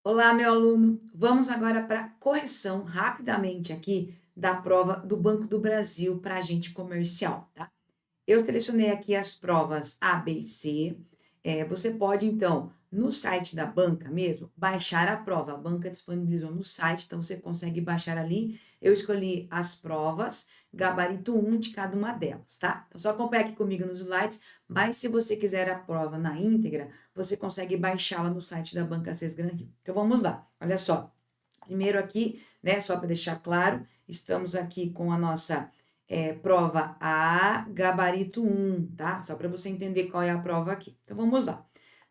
Olá, meu aluno. Vamos agora para a correção rapidamente aqui da prova do Banco do Brasil para agente comercial, tá? Eu selecionei aqui as provas A, B e C. Você pode, então, no site da banca mesmo, baixar a prova. A banca disponibilizou no site, então você consegue baixar ali. Eu escolhi as provas, gabarito 1 de cada uma delas, tá? Então, só acompanha aqui comigo nos slides, mas se você quiser a prova na íntegra, você consegue baixá-la no site da Banca Cés Granil. Então, vamos lá. Olha só. Primeiro aqui, né, só para deixar claro, estamos aqui com a nossa prova A, gabarito 1, tá? Só para você entender qual é a prova aqui. Então, vamos lá.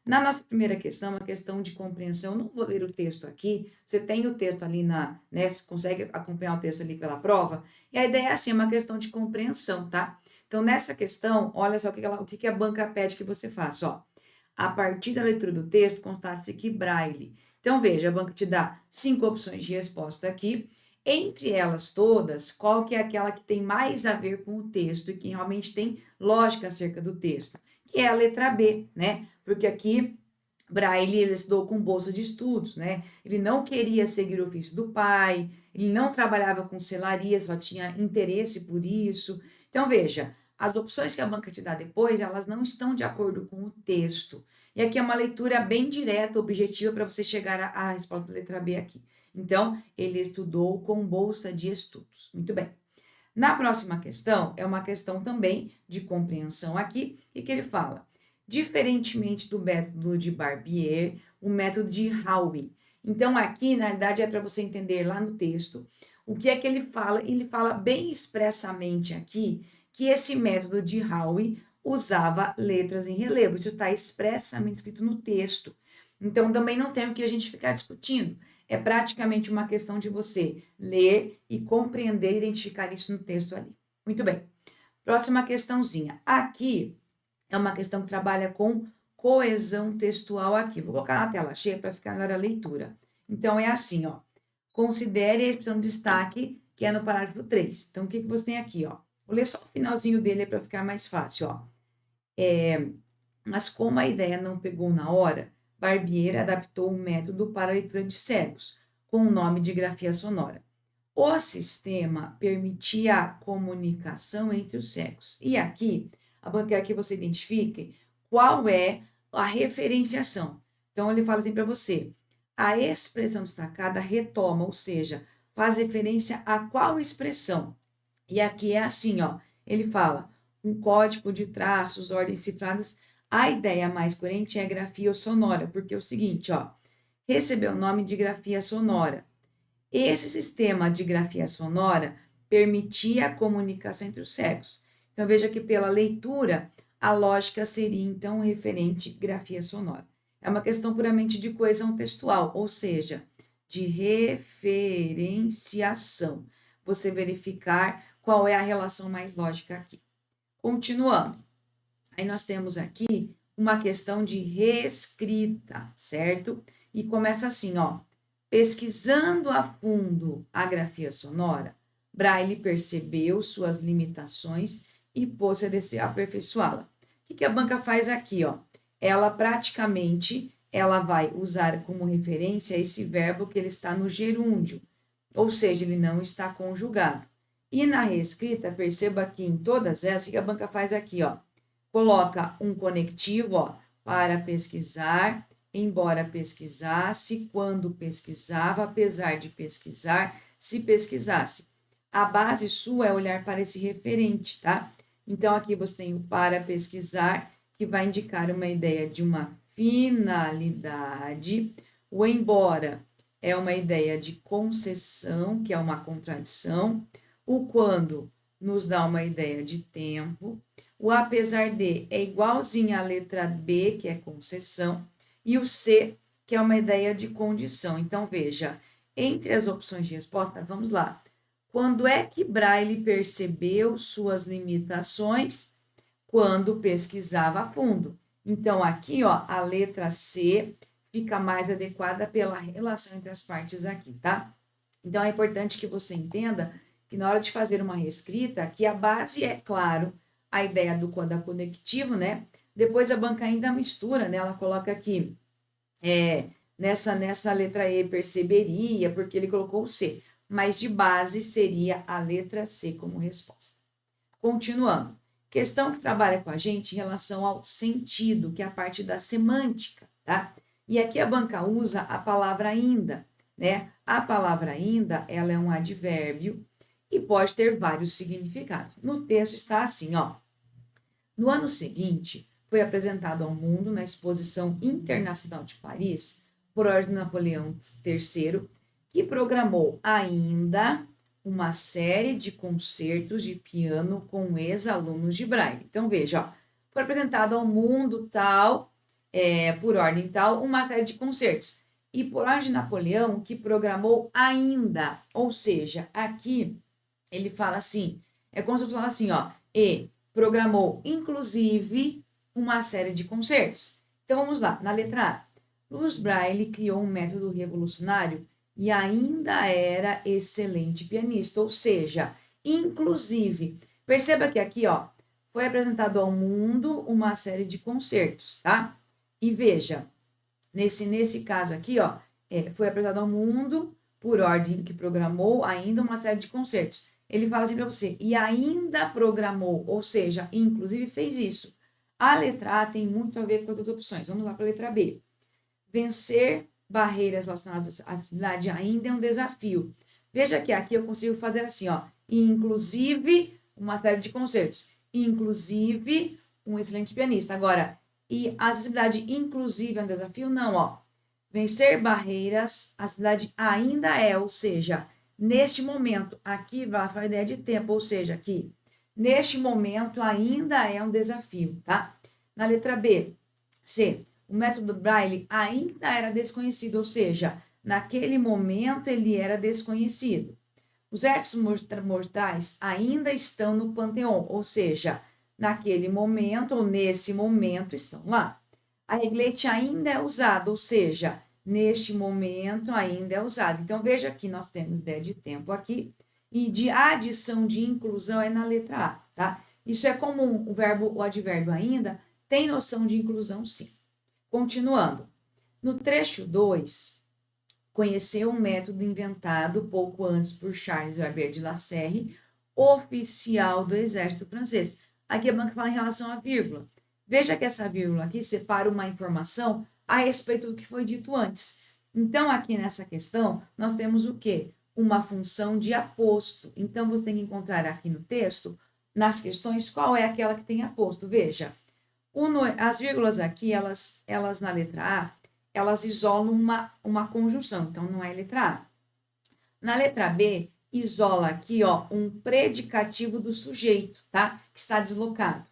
Na nossa primeira questão, uma questão de compreensão, não vou ler o texto aqui, você tem o texto ali né, você consegue acompanhar o texto ali pela prova, e a ideia é assim, é uma questão de compreensão, tá? Então, nessa questão, olha só o que a banca pede que você faça, ó. A partir da leitura do texto, constate-se que Braille. Então, veja, a banca te dá 5 opções de resposta aqui. Entre elas todas, qual que é aquela que tem mais a ver com o texto e que realmente tem lógica acerca do texto? Que é a letra B, né? Porque aqui Braille ele estudou com bolsa de estudos, né? Ele não queria seguir o ofício do pai, ele não trabalhava com selaria, só tinha interesse por isso. Então, veja, as opções que a banca te dá depois, elas não estão de acordo com o texto. E aqui é uma leitura bem direta, objetiva, para você chegar à resposta da letra B aqui. Então, ele estudou com bolsa de estudos. Muito bem. Na próxima questão, é uma questão também de compreensão aqui, e que ele fala, diferentemente do método de Barbier, o método de Howe. Então, aqui, na verdade, é para você entender lá no texto o que é que ele fala bem expressamente aqui que esse método de Howe usava letras em relevo. Isso está expressamente escrito no texto. Então, também não tem o que a gente ficar discutindo. É praticamente uma questão de você ler e compreender e identificar isso no texto ali. Muito bem. Próxima questãozinha. Aqui é uma questão que trabalha com coesão textual aqui. Vou colocar na tela cheia para ficar melhor a leitura. Então, é assim, ó. Considere a expressão de destaque, que é no parágrafo 3. Então, o que você tem aqui, ó? Vou ler só o finalzinho dele para ficar mais fácil, ó. Mas como a ideia não pegou na hora, Barbier adaptou o método para a leitura de cegos, com o nome de grafia sonora. O sistema permitia a comunicação entre os cegos. E aqui, a banca quer que você identifique qual é a referenciação. Então, ele fala assim para você: a expressão destacada retoma, ou seja, faz referência a qual expressão? E aqui é assim, ó, ele fala um código de traços, ordens cifradas. A ideia mais coerente é a grafia sonora, porque é o seguinte, ó, recebeu o nome de grafia sonora. Esse sistema de grafia sonora permitia a comunicação entre os cegos. Então, veja que pela leitura, a lógica seria, então, referente grafia sonora. É uma questão puramente de coesão textual, ou seja, de referenciação. Você verificar qual é a relação mais lógica aqui. Continuando. Aí nós temos aqui uma questão de reescrita, certo? E começa assim, ó. Pesquisando a fundo a grafia sonora, Braille percebeu suas limitações e pôs-se a aperfeiçoá-la. O que a banca faz aqui, ó? Ela praticamente ela vai usar como referência esse verbo que ele está no gerúndio, ou seja, ele não está conjugado. E na reescrita, perceba que em todas elas, o que a banca faz aqui, ó? Coloca um conectivo, ó, para pesquisar, embora pesquisasse, quando pesquisava, apesar de pesquisar, se pesquisasse. A base sua é olhar para esse referente, tá? Então, aqui você tem o para pesquisar, que vai indicar uma ideia de uma finalidade. O embora é uma ideia de concessão, que é uma contradição. O quando nos dá uma ideia de tempo. O apesar de é igualzinho à letra B, que é concessão, e o C, que é uma ideia de condição. Então, veja, entre as opções de resposta, vamos lá. Quando é que Braille percebeu suas limitações? Quando pesquisava a fundo. Então, aqui, ó, a letra C fica mais adequada pela relação entre as partes aqui, tá? Então, é importante que você entenda que na hora de fazer uma reescrita, que a base é, claro, a ideia da conectivo, né? Depois a banca ainda mistura, né? Ela coloca aqui nessa letra E perceberia, porque ele colocou o C, mas de base seria a letra C como resposta. Continuando, questão que trabalha com a gente em relação ao sentido, que é a parte da semântica, tá? E aqui a banca usa a palavra ainda, né? A palavra ainda, ela é um advérbio e pode ter vários significados. No texto está assim, ó. No ano seguinte, foi apresentado ao mundo na Exposição Internacional de Paris, por ordem de Napoleão III, que programou ainda uma série de concertos de piano com ex-alunos de Braille. Então, veja, ó, foi apresentado ao mundo tal, por ordem tal, uma série de concertos. E por ordem de Napoleão, que programou ainda, ou seja, aqui ele fala assim, é como se eu falasse assim, ó, e programou, inclusive, uma série de concertos. Então, vamos lá, na letra A. Louis Braille criou um método revolucionário e ainda era excelente pianista, ou seja, inclusive, perceba que aqui, ó, foi apresentado ao mundo uma série de concertos, tá? E veja, nesse caso aqui, ó, foi apresentado ao mundo por ordem que programou ainda uma série de concertos. Ele fala assim para você, e ainda programou, ou seja, inclusive fez isso. A letra A tem muito a ver com as outras opções. Vamos lá para a letra B. Vencer barreiras relacionadas à cidade ainda é um desafio. Veja que aqui eu consigo fazer assim, ó, inclusive uma série de concertos, inclusive um excelente pianista. Agora, e a acessibilidade inclusive é um desafio? Não, ó. Vencer barreiras, a cidade ainda é, ou seja, neste momento, aqui vai a ideia de tempo, ou seja, aqui, neste momento ainda é um desafio, tá? Na letra B, C, o método Braille ainda era desconhecido, ou seja, naquele momento ele era desconhecido. Os restos mortais ainda estão no panteão, ou seja, naquele momento ou nesse momento estão lá. A reglete ainda é usada, ou seja, neste momento ainda é usado. Então, veja que nós temos ideia de tempo aqui e de adição de inclusão é na letra A, tá? Isso é comum, o advérbio ainda tem noção de inclusão, sim. Continuando. No trecho 2, conheceu um método inventado pouco antes por Charles Barbier de Lasserre, oficial do exército francês. Aqui a banca fala em relação à vírgula. Veja que essa vírgula aqui separa uma informação a respeito do que foi dito antes. Então, aqui nessa questão, nós temos o quê? Uma função de aposto. Então, você tem que encontrar aqui no texto, nas questões, qual é aquela que tem aposto. Veja, as vírgulas aqui, elas na letra A, elas isolam uma conjunção, então não é letra A. Na letra B, isola aqui, ó, um predicativo do sujeito, tá? Que está deslocado.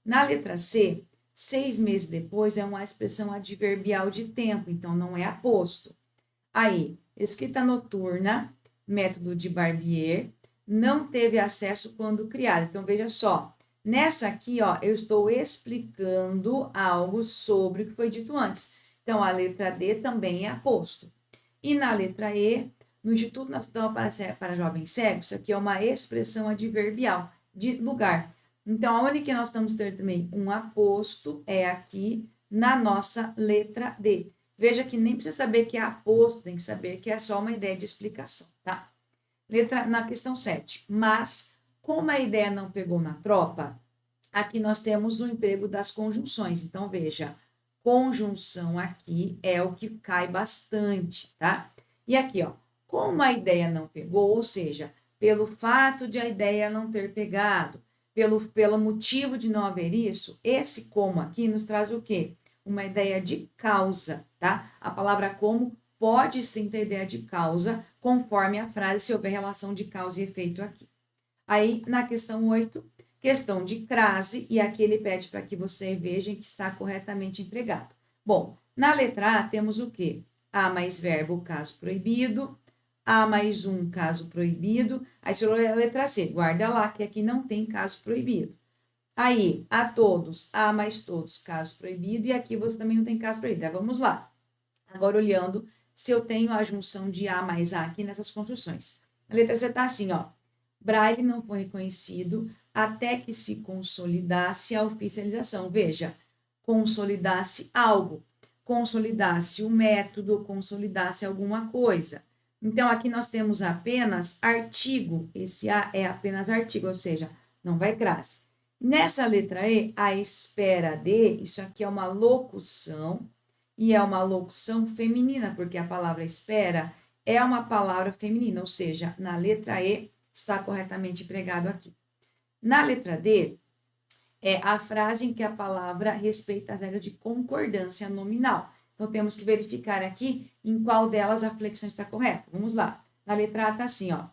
Na letra C, 6 meses depois é uma expressão adverbial de tempo, então não é aposto. Aí, escrita noturna, método de Barbier, não teve acesso quando criada. Então, veja só, nessa aqui, ó, eu estou explicando algo sobre o que foi dito antes. Então, a letra D também é aposto. E na letra E, no Instituto Nacional para Jovens Cegos, isso aqui é uma expressão adverbial de lugar. Então, aonde que nós estamos tendo também um aposto é aqui na nossa letra D. Veja que nem precisa saber que é aposto, tem que saber que é só uma ideia de explicação, tá? Na questão 7. Mas, como a ideia não pegou na tropa, aqui nós temos o emprego das conjunções. Então, veja, conjunção aqui é o que cai bastante, tá? E aqui, ó, como a ideia não pegou, ou seja, pelo fato de a ideia não ter pegado, pelo motivo de não haver isso, esse como aqui nos traz o quê? Uma ideia de causa, tá? A palavra como pode sim ter ideia de causa, conforme a frase, se houver relação de causa e efeito aqui. Aí, na questão 8, questão de crase, e aqui ele pede para que você veja que está corretamente empregado. Bom, na letra A temos o quê? A mais verbo, caso proibido, A mais um, caso proibido. Aí, se eu ler a letra C, guarda lá, que aqui não tem caso proibido. Aí, a todos, A mais todos, caso proibido, e aqui você também não tem caso proibido. Aí, vamos lá. Agora, olhando se eu tenho a junção de A mais A aqui nessas construções. A letra C está assim, ó. Braille não foi reconhecido até que se consolidasse a oficialização. Veja, consolidasse algo. consolidasse o método, consolidasse alguma coisa. Então, aqui nós temos apenas artigo. Esse A é apenas artigo, ou seja, não vai crase. Nessa letra E, a espera de, isso aqui é uma locução, e é uma locução feminina, porque a palavra espera é uma palavra feminina, ou seja, na letra E está corretamente empregado aqui. Na letra D, é a frase em que a palavra respeita as regras de concordância nominal. Então, temos que verificar aqui em qual delas a flexão está correta. Vamos lá. Na letra A está assim, ó.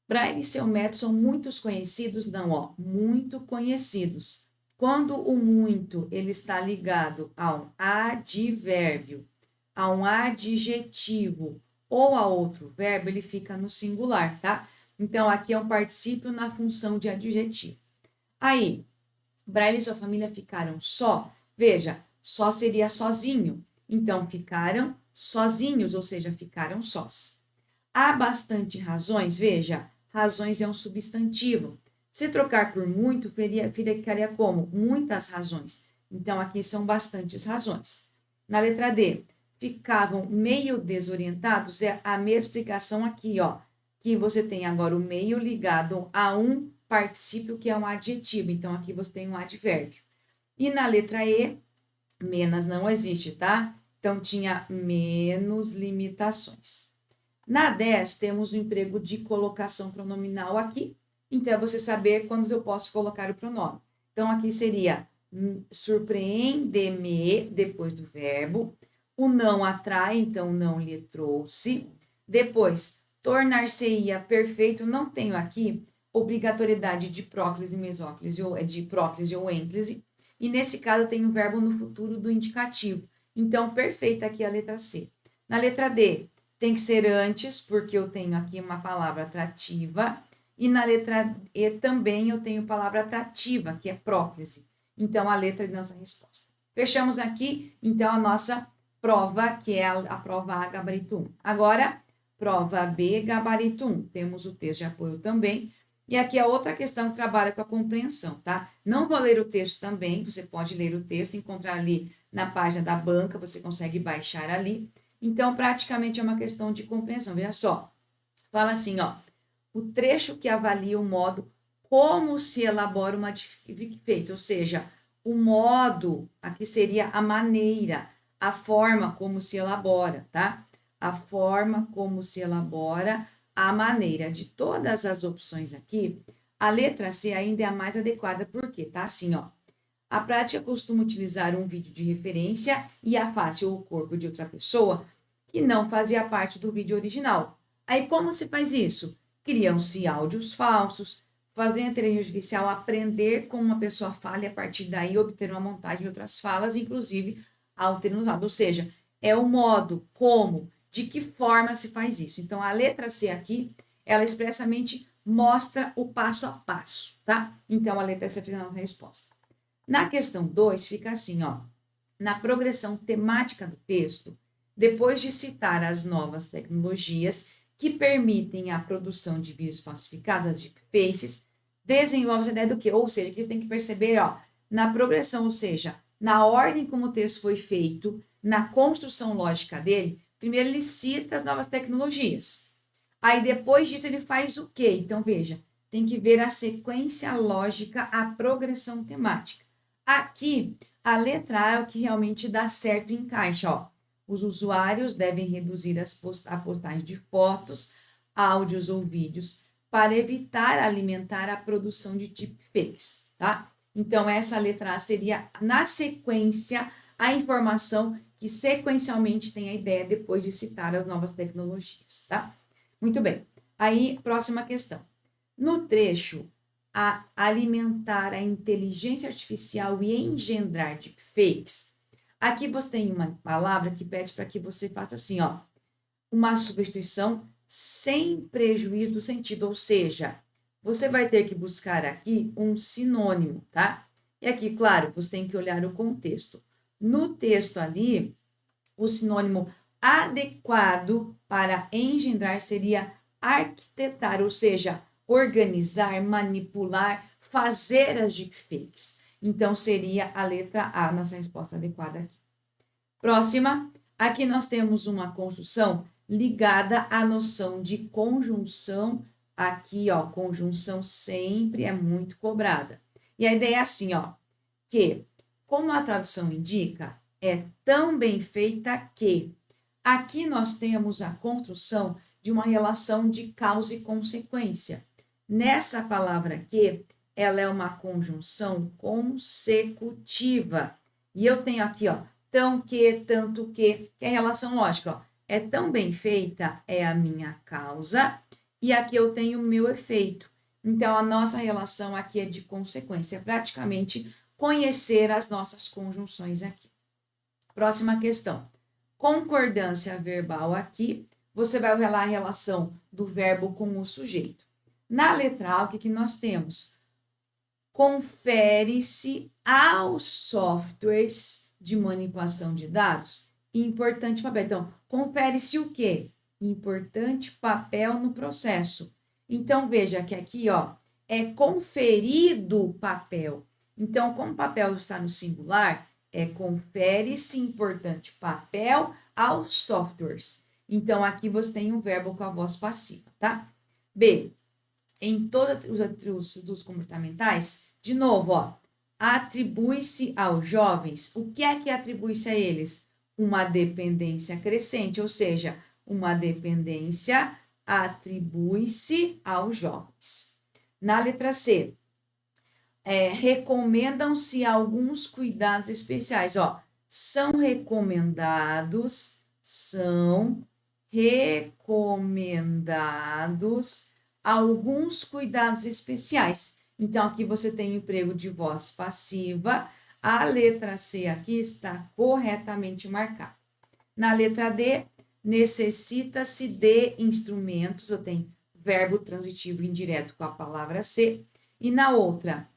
Braille e seu método são muitos conhecidos? Não, ó, muito conhecidos. Quando o muito ele está ligado a um advérbio, a um adjetivo ou a outro verbo, ele fica no singular, tá? Então, aqui é um particípio na função de adjetivo. Aí, Braille e sua família ficaram só. Veja, só seria sozinho. Então, ficaram sozinhos, ou seja, ficaram sós. Há bastante razões, veja, razões é um substantivo. Se trocar por muito, ficaria como? Muitas razões. Então, aqui são bastantes razões. Na letra D, ficavam meio desorientados, é a mesma explicação aqui, ó, que você tem agora o meio ligado a um particípio que é um adjetivo. Então, aqui você tem um advérbio. E na letra E, menos não existe, tá? Então, tinha menos limitações. Na 10, temos o emprego de colocação pronominal aqui. Então, é você saber quando eu posso colocar o pronome. Então, aqui seria surpreende-me, depois do verbo. O não atrai, então, não lhe trouxe. Depois, tornar-se-ia perfeito. Não tenho aqui obrigatoriedade de próclise, mesóclise, ou de próclise ou ênclise. E, nesse caso, eu tenho o verbo no futuro do indicativo. Então, perfeita aqui a letra C. Na letra D, tem que ser antes, porque eu tenho aqui uma palavra atrativa. E na letra E também eu tenho palavra atrativa, que é próclise. Então, a letra de nossa resposta. Fechamos aqui, então, a nossa prova, que é a prova A, gabarito 1. Agora, prova B, gabarito 1. Temos o texto de apoio também. E aqui é outra questão que trabalha com a compreensão, tá? Não vou ler o texto também, você pode ler o texto, encontrar ali na página da banca, você consegue baixar ali. Então, praticamente é uma questão de compreensão. Veja só, fala assim, ó, o trecho que avalia o modo como se elabora uma deficiência, ou seja, o modo, aqui seria a maneira, a forma como se elabora, tá? A forma como se elabora a maneira. De todas as opções aqui, a letra C ainda é a mais adequada, porque tá assim, ó. A prática costuma utilizar um vídeo de referência e a face ou o corpo de outra pessoa que não fazia parte do vídeo original. Aí, como se faz isso? Criam-se áudios falsos, fazem a inteligência artificial aprender como uma pessoa fala e, a partir daí, obter uma montagem de outras falas, inclusive alterando os áudios. Ou seja, é o modo, como, de que forma se faz isso. Então, a letra C aqui, ela expressamente mostra o passo a passo, tá? Então, a letra C fica na resposta. Na questão 2, fica assim, ó. Na progressão temática do texto, depois de citar as novas tecnologias que permitem a produção de vídeos falsificados, as deepfakes, desenvolve a ideia do quê? Ou seja, aqui você tem que perceber, ó, na progressão, ou seja, na ordem como o texto foi feito, na construção lógica dele, primeiro ele cita as novas tecnologias. Aí, depois disso, ele faz o quê? Então, veja, tem que ver a sequência lógica, a progressão temática. Aqui, a letra A é o que realmente dá certo e encaixa, ó. Os usuários devem reduzir a postagem de fotos, áudios ou vídeos para evitar alimentar a produção de deepfakes, tá? Então, essa letra A seria, na sequência, a informação que sequencialmente tem a ideia depois de citar as novas tecnologias, tá? Muito bem. Aí, próxima questão. No trecho a alimentar a inteligência artificial e engendrar deepfakes, aqui você tem uma palavra que pede para que você faça assim, ó, uma substituição sem prejuízo do sentido, ou seja, você vai ter que buscar aqui um sinônimo, tá? E aqui, claro, você tem que olhar o contexto. No texto ali, o sinônimo adequado para engendrar seria arquitetar, ou seja, organizar, manipular, fazer as deepfakes. Então, seria a letra A, nossa resposta adequada aqui. Próxima, aqui nós temos uma construção ligada à noção de conjunção. Aqui, ó, conjunção sempre é muito cobrada. E a ideia é assim, ó, que, como a tradução indica, é tão bem feita que aqui nós temos a construção de uma relação de causa e consequência. Nessa palavra aqui, ela é uma conjunção consecutiva. E eu tenho aqui, ó, tão que, tanto que é relação lógica, ó. É tão bem feita, é a minha causa, e aqui eu tenho o meu efeito. Então, a nossa relação aqui é de consequência, é praticamente conhecer as nossas conjunções aqui. Próxima questão. Concordância verbal aqui, você vai olhar a relação do verbo com o sujeito. Na letra A, o que nós temos? Confere-se aos softwares de manipulação de dados importante papel. Então, confere-se o quê? Importante papel no processo. Então, veja que aqui, ó, é conferido papel. Então, como o papel está no singular, confere-se importante papel aos softwares. Então, aqui você tem um verbo com a voz passiva, tá? B, em todos os atributos comportamentais, de novo, ó, atribui-se aos jovens. O que é que atribui-se a eles? Uma dependência crescente, ou seja, uma dependência atribui-se aos jovens. Na letra C, recomendam-se alguns cuidados especiais. Ó, são recomendados alguns cuidados especiais. Então, aqui você tem o emprego de voz passiva. A letra C aqui está corretamente marcada. Na letra D, necessita-se de instrumentos. Eu tenho verbo transitivo indireto com a palavra ser. E na outra,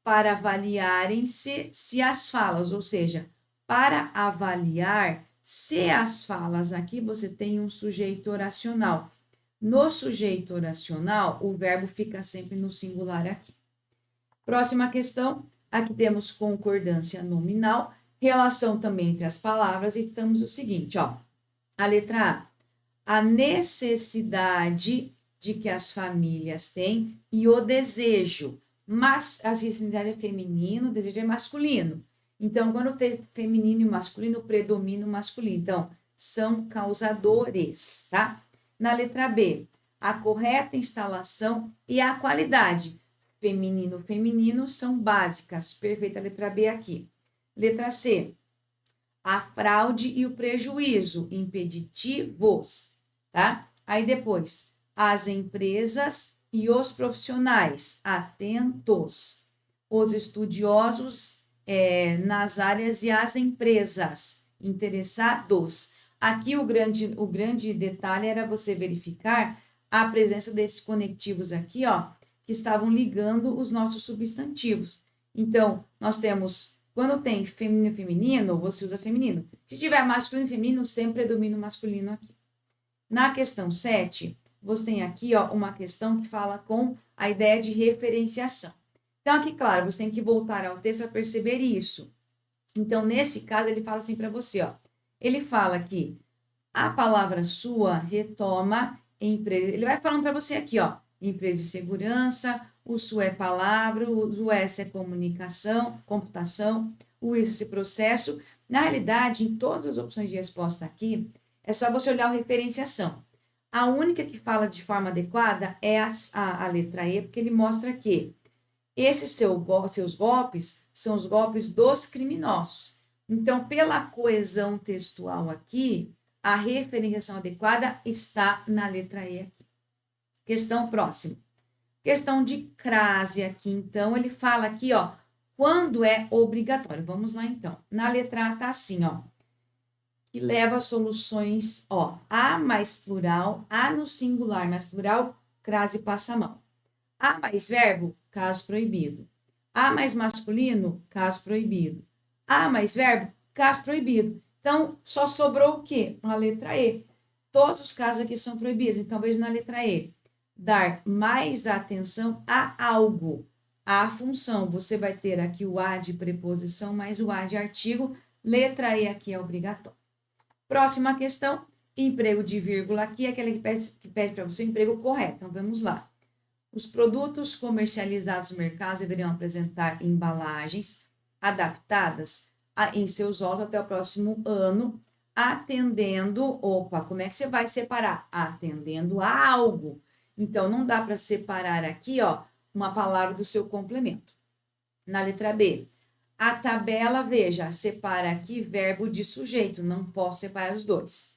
para avaliarem-se as falas, ou seja, para avaliar se as falas, aqui você tem um sujeito oracional. No sujeito oracional, o verbo fica sempre no singular aqui. Próxima questão, aqui temos concordância nominal, relação também entre as palavras, e estamos o seguinte, ó, a letra A, a necessidade de que as famílias têm e o desejo, mas a necessidade é feminino, o desejo é masculino. Então, quando tem feminino e masculino, predomina o masculino. Então, são causadores, tá? Na letra B, a correta instalação e a qualidade. Feminino, feminino são básicas. Perfeita letra B aqui. Letra C, a fraude e o prejuízo, impeditivos, tá? Aí depois, as empresas e os profissionais, atentos. Os estudiosos nas áreas e as empresas, interessados. Aqui o grande detalhe era você verificar a presença desses conectivos aqui, ó, que estavam ligando os nossos substantivos. Então, nós temos, quando tem feminino e feminino, você usa feminino. Se tiver masculino e feminino, sempre predomina o masculino aqui. Na questão 7, você tem aqui, ó, uma questão que fala com a ideia de referenciação. Então, aqui, claro, você tem que voltar ao texto para perceber isso. Então, nesse caso, ele fala assim para você, ó. Ele fala que a palavra sua retoma empresa. Ele vai falando para você aqui, ó. Empresa de segurança, o sua é palavra, o S é comunicação, computação, o IS é processo. Na realidade, em todas as opções de resposta aqui, é só você olhar a referenciação. A única que fala de forma adequada é a letra E, porque ele mostra que esses seus golpes são os golpes dos criminosos. Então, pela coesão textual aqui, a referenciação adequada está na letra E aqui. Questão próxima. Questão de crase aqui, então, ele fala aqui, ó, quando é obrigatório. Vamos lá, então. Na letra A tá assim, ó, que leva a soluções, ó, A mais plural, A no singular mais plural, crase passa a mão. A mais verbo, caso proibido. A mais masculino, caso proibido. A mais verbo, caso proibido. Então, só sobrou o quê? A letra E. Todos os casos aqui são proibidos. Então, veja na letra E. Dar mais atenção a algo. A função. Você vai ter aqui o A de preposição mais o A de artigo. Letra E aqui é obrigatório. Próxima questão, emprego de vírgula aqui é aquele que pede para você o emprego correto. Então, vamos lá. Os produtos comercializados no mercado deveriam apresentar embalagens adaptadas em seus olhos até o próximo ano, atendendo... Opa, como é que você vai separar? Atendendo a algo. Então, não dá para separar aqui, ó, uma palavra do seu complemento. Na letra B, a tabela, veja, separa aqui verbo de sujeito, não posso separar os dois.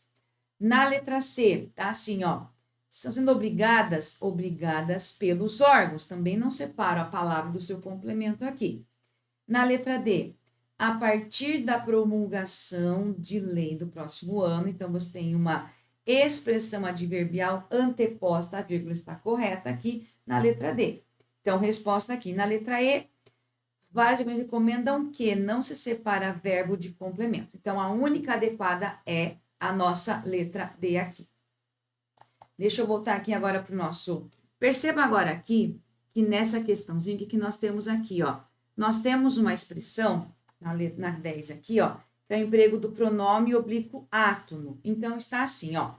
Na letra C, tá assim, ó, estão sendo obrigadas pelos órgãos, também não separo a palavra do seu complemento aqui. Na letra D, a partir da promulgação de lei do próximo ano, então você tem uma expressão adverbial anteposta, a vírgula está correta aqui na letra D. Então, resposta aqui. Na letra E, várias reuniões recomendam que não se separa verbo de complemento. Então, a única adequada é a nossa letra D aqui. Deixa eu voltar aqui agora para o nosso... Perceba agora aqui que nessa questãozinha, o que nós temos aqui, ó? Nós temos uma expressão, na 10 aqui, ó, que é o emprego do pronome oblíquo átono. Então, está assim, ó.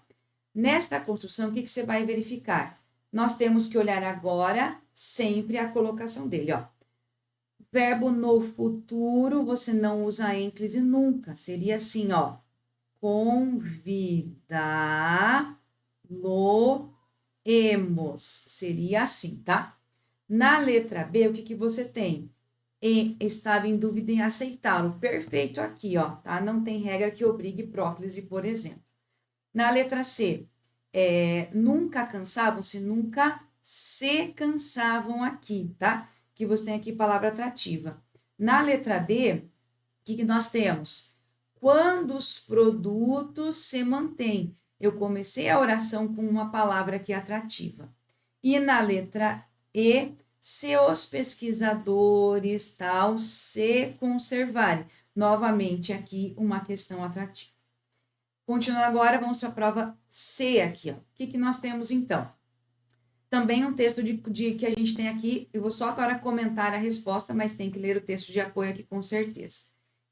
Nesta construção, o que você vai verificar? Nós temos que olhar agora sempre a colocação dele, ó. Verbo no futuro, você não usa ênclise nunca. Seria assim, ó. Convidá-lo-emos. Seria assim, tá? Na letra B, o que você tem? Estava em dúvida em aceitá-lo. Perfeito aqui, ó, tá? Não tem regra que obrigue próclise, por exemplo. Na letra C, nunca cansavam-se, nunca se cansavam aqui, tá? Que você tem aqui palavra atrativa. Na letra D, o que nós temos? Quando os produtos se mantêm. Eu comecei a oração com uma palavra aqui atrativa. E na letra E, se os pesquisadores, tal, se conservarem. Novamente aqui uma questão atrativa. Continuando agora, vamos para a prova C aqui, ó. O que nós temos então? Também um texto que a gente tem aqui, eu vou só agora comentar a resposta, mas tem que ler o texto de apoio aqui com certeza.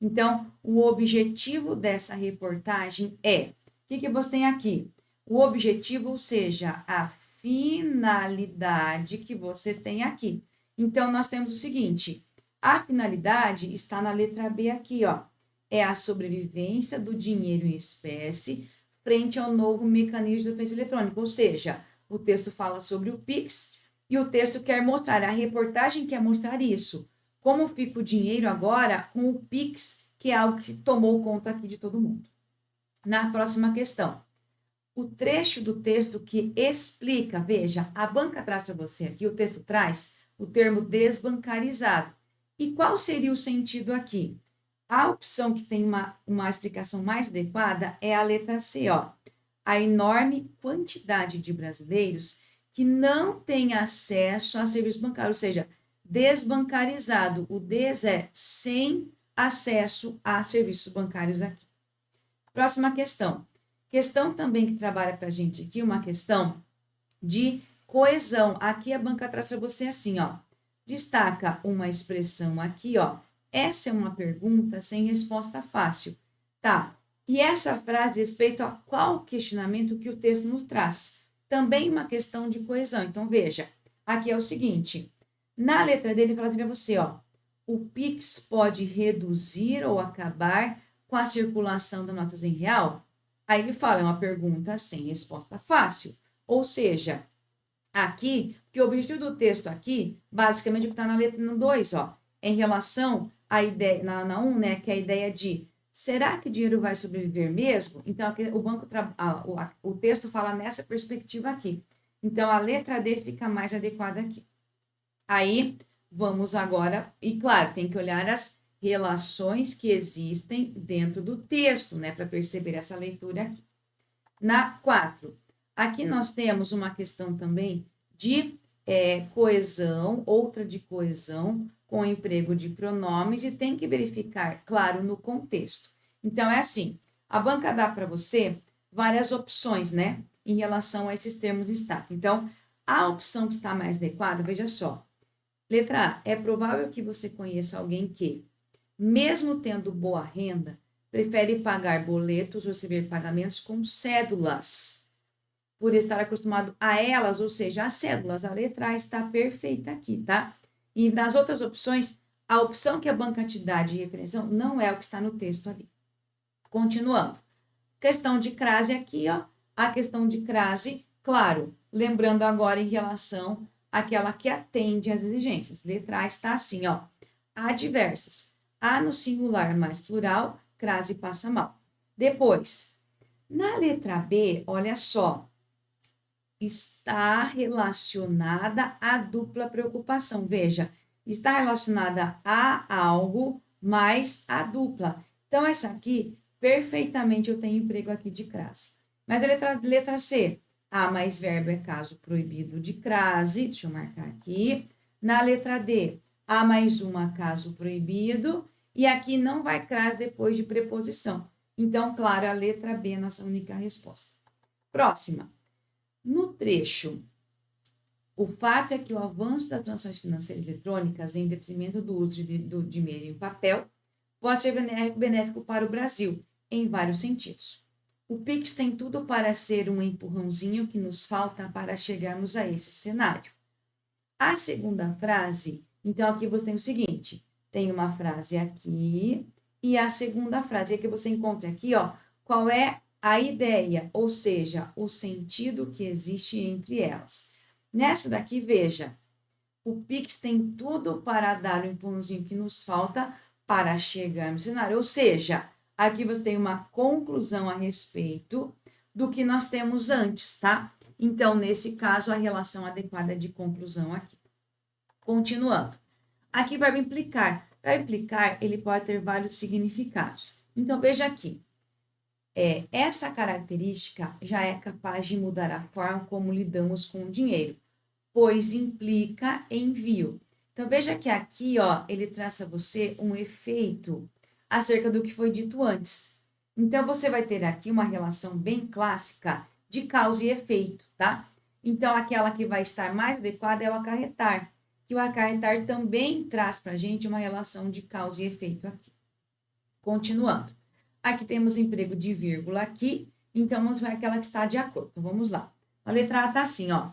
Então, o objetivo dessa reportagem é, o que você tem aqui? O objetivo, ou seja, a finalidade que você tem aqui. Então, nós temos o seguinte, a finalidade está na letra B aqui, ó. É a sobrevivência do dinheiro em espécie frente ao novo mecanismo de defesa eletrônica, ou seja, o texto fala sobre o Pix e o texto quer mostrar, a reportagem quer mostrar isso. Como fica o dinheiro agora com o Pix, que é algo que tomou conta aqui de todo mundo. Na próxima questão, o trecho do texto que explica, veja, a banca traz para você aqui, o texto traz o termo desbancarizado. E qual seria o sentido aqui? A opção que tem uma explicação mais adequada é a letra C, ó. A enorme quantidade de brasileiros que não têm acesso a serviços bancários, ou seja, desbancarizado. O des é sem acesso a serviços bancários aqui. Próxima questão. Questão também que trabalha para a gente aqui, uma questão de coesão. Aqui a banca traz para você assim, ó. Destaca uma expressão aqui, ó. Essa é uma pergunta sem resposta fácil. Tá. E essa frase diz respeito a qual questionamento que o texto nos traz. Também uma questão de coesão. Então, veja. Aqui é o seguinte. Na letra dele, fala assim para você, ó. O Pix pode reduzir ou acabar com a circulação das notas em real? Aí ele fala, é uma pergunta sem resposta fácil. Ou seja, aqui, que o objetivo do texto aqui, basicamente, o que está na letra 2, ó, em relação à ideia, na 1, né, que é a ideia de, será que o dinheiro vai sobreviver mesmo? Então, aqui, o texto fala nessa perspectiva aqui. Então, a letra D fica mais adequada aqui. Aí, vamos agora, e claro, tem que olhar as relações que existem dentro do texto, né, para perceber essa leitura aqui. Na 4, aqui nós temos uma questão também de coesão, outra de coesão, com emprego de pronomes, e tem que verificar, claro, no contexto. Então, é assim, a banca dá para você várias opções, né, em relação a esses termos de destaque. Então, a opção que está mais adequada, veja só. Letra A, é provável que você conheça alguém que mesmo tendo boa renda, prefere pagar boletos ou receber pagamentos com cédulas, por estar acostumado a elas, ou seja, as cédulas. A letra A está perfeita aqui, tá? E nas outras opções, a opção que a banca te dá de referenciação não é o que está no texto ali. Continuando. Questão de crase aqui, ó. A questão de crase, claro, lembrando agora em relação àquela que atende às exigências. Letra A está assim, ó. Adversas. A no singular mais plural, crase passa mal. Depois, na letra B, olha só, está relacionada à dupla preocupação. Veja, está relacionada a algo mais a dupla. Então, essa aqui, perfeitamente eu tenho emprego aqui de crase. Mas a letra C, A mais verbo é caso proibido de crase, deixa eu marcar aqui. Na letra D, A mais uma caso proibido, e aqui não vai crase depois de preposição. Então, claro, a letra B é a nossa única resposta. Próxima. No trecho, o fato é que o avanço das transações financeiras eletrônicas, em detrimento do uso do dinheiro em papel, pode ser benéfico para o Brasil, em vários sentidos. O Pix tem tudo para ser um empurrãozinho que nos falta para chegarmos a esse cenário. A segunda frase, então aqui você tem o seguinte, tem uma frase aqui e a segunda frase, que você encontra aqui, ó, qual é a ideia, ou seja, o sentido que existe entre elas. Nessa daqui, veja, o Pix tem tudo para dar o empurrãozinho que nos falta para chegar no cenário, ou seja, aqui você tem uma conclusão a respeito do que nós temos antes, tá? Então, nesse caso, a relação adequada de conclusão aqui. Continuando. Aqui, verbo implicar. Verbo implicar, ele pode ter vários significados. Então, veja aqui. Essa característica já é capaz de mudar a forma como lidamos com o dinheiro, pois implica envio. Então, veja que aqui, ó, ele traça a você um efeito acerca do que foi dito antes. Então, você vai ter aqui uma relação bem clássica de causa e efeito, tá? Então, aquela que vai estar mais adequada é o acarretar, que o acarretar também traz para a gente uma relação de causa e efeito aqui. Continuando. Aqui temos emprego de vírgula aqui, então vamos ver aquela que está de acordo. Então, vamos lá. A letra A está assim, ó.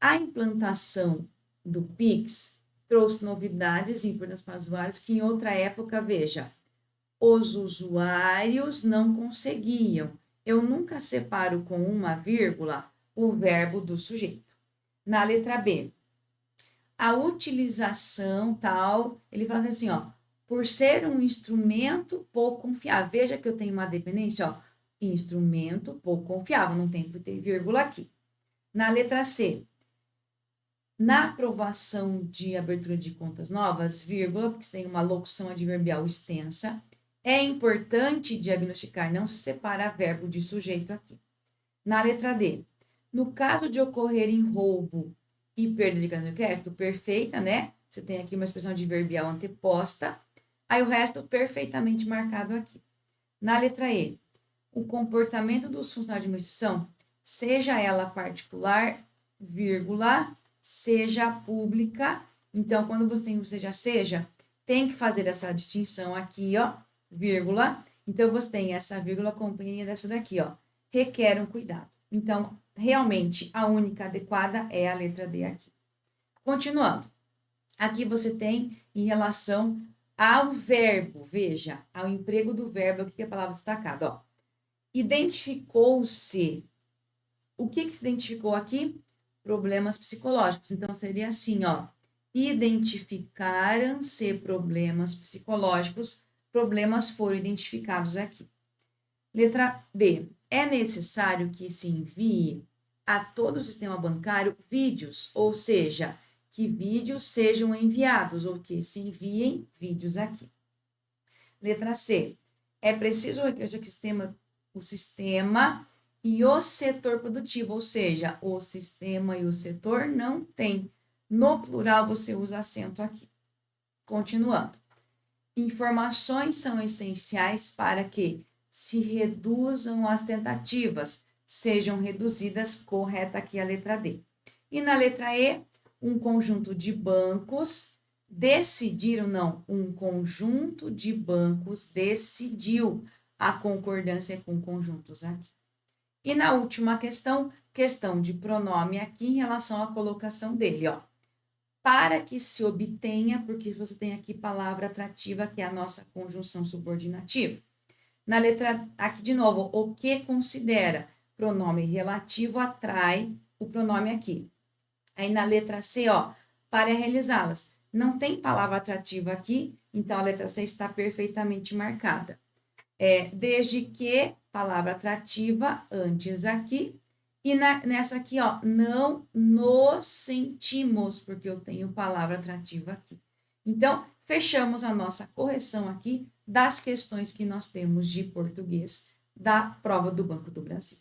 A implantação do Pix trouxe novidades importantes para os usuários que em outra época, veja, os usuários não conseguiam. Eu nunca separo com uma vírgula o verbo do sujeito. Na letra B, a utilização tal, ele fala assim, ó, por ser um instrumento pouco confiável. Veja que eu tenho uma dependência, ó, instrumento pouco confiável, não tem que ter vírgula aqui. Na letra C, na aprovação de abertura de contas novas, vírgula, porque tem uma locução adverbial extensa, é importante diagnosticar, não se separa verbo de sujeito aqui. Na letra D, no caso de ocorrerem roubo e perda de cartão de crédito, perfeita, né? Você tem aqui uma expressão adverbial anteposta, aí o resto perfeitamente marcado aqui. Na letra E, o comportamento dos funcionários de uma instituição, seja ela particular, vírgula, seja pública. Então, quando você tem o seja, tem que fazer essa distinção aqui, ó, vírgula. Então, você tem essa vírgula companhia dessa daqui, ó, requer um cuidado. Então, realmente, a única adequada é a letra D aqui. Continuando. Aqui você tem em relação ao verbo, veja, ao emprego do verbo, o que é a palavra destacada, ó. Identificou-se. O que se identificou aqui? Problemas psicológicos. Então, seria assim, ó. Identificaram-se problemas psicológicos. Problemas foram identificados aqui. Letra B. É necessário que se envie a todo o sistema bancário vídeos, ou seja, que vídeos sejam enviados, ou que se enviem vídeos aqui. Letra C. É preciso reconhecer que o sistema e o setor produtivo, ou seja, o sistema e o setor não tem. No plural, você usa acento aqui. Continuando. Informações são essenciais para que se reduzam as tentativas, sejam reduzidas, correta aqui a letra D. E na letra E, um conjunto de bancos decidiram, não, um conjunto de bancos decidiu a concordância com conjuntos aqui. E na última questão de pronome aqui em relação à colocação dele, ó. Para que se obtenha, porque você tem aqui palavra atrativa, que é a nossa conjunção subordinativa. Na letra, aqui de novo, o que considera pronome relativo atrai o pronome aqui. Aí na letra C, ó, para realizá-las. Não tem palavra atrativa aqui, então a letra C está perfeitamente marcada. Desde que, palavra atrativa antes aqui, e nessa aqui, ó, não nos sentimos, porque eu tenho palavra atrativa aqui. Então, fechamos a nossa correção aqui das questões que nós temos de português da prova do Banco do Brasil.